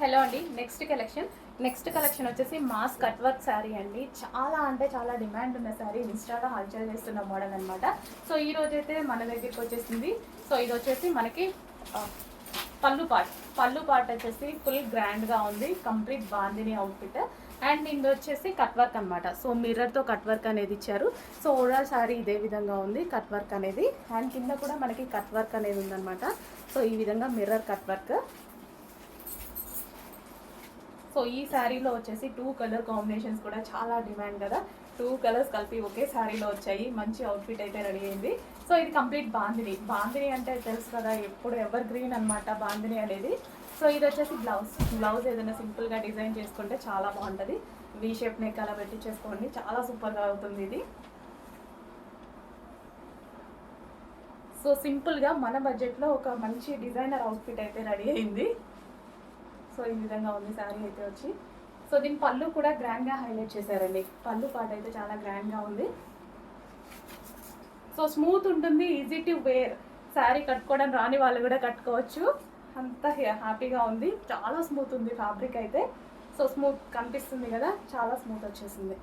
Hello అండి. Next collection వచ్చేసి mass cut work sari అండి. చాలా అంటే చాలా డిమాండ్ ఉన్న శారీ, ఇన్స్టాలో హల్చల్ చేస్తున్న మోడల్ అనమాట. సో ఈ రోజైతే మన దగ్గరికి వచ్చేసింది. సో ఇది వచ్చేసి మనకి పళ్ళు పార్ట్ వచ్చేసి ఫుల్ గ్రాండ్గా ఉంది. కంప్లీట్ బాందిని అవుట్ఫిట్ అండ్ ఇది వచ్చేసి కట్ వర్క్ అనమాట. సో మిర్రర్తో కట్ వర్క్ అనేది ఇచ్చారు. సో ఓవరాల్ శారీ ఇదే విధంగా ఉంది కట్ వర్క్ అనేది. అండ్ కింద కూడా మనకి కట్ వర్క్ అనేది ఉందన్నమాట. సో ఈ విధంగా మిర్రర్ కట్ వర్క్. సో ఈ శారీలో వచ్చేసి 2 కలర్ కాంబినేషన్స్ కూడా చాలా డిమాండ్ కదా. 2 కలర్స్ కలిపి ఒకే శారీలో వచ్చాయి. మంచి అవుట్ఫిట్ అయితే రెడీ అయింది. సో ఇది కంప్లీట్ బాందిని అంటే తెలుసు కదా, ఎప్పుడు ఎవర్ గ్రీన్ అనమాట బాందిని అనేది. సో ఇది వచ్చేసి బ్లౌజ్ ఏదైనా సింపుల్గా డిజైన్ చేసుకుంటే చాలా బాగుంటుంది. వీ షేప్ నెక్ అలా పెట్టి చేసుకోండి, చాలా సూపర్గా అవుతుంది ఇది. సో సింపుల్గా మన బడ్జెట్లో ఒక మంచి డిజైనర్ అవుట్ఫిట్ అయితే రెడీ అయింది. సో ఈ విధంగా ఉంది శారీ అయితే వచ్చి. సో దీని పళ్ళు కూడా గ్రాండ్గా హైలైట్ చేశారండి. పళ్ళు పాట అయితే చాలా గ్రాండ్గా ఉంది. సో స్మూత్ ఉంటుంది, ఈజీ టు వేర్. శారీ కట్టుకోవడం రాని వాళ్ళు కూడా కట్టుకోవచ్చు, అంత హ్యాపీగా ఉంది. చాలా స్మూత్ ఉంది ఫ్యాబ్రిక్ అయితే. సో స్మూత్ కనిపిస్తుంది కదా, చాలా స్మూత్ వచ్చేసింది.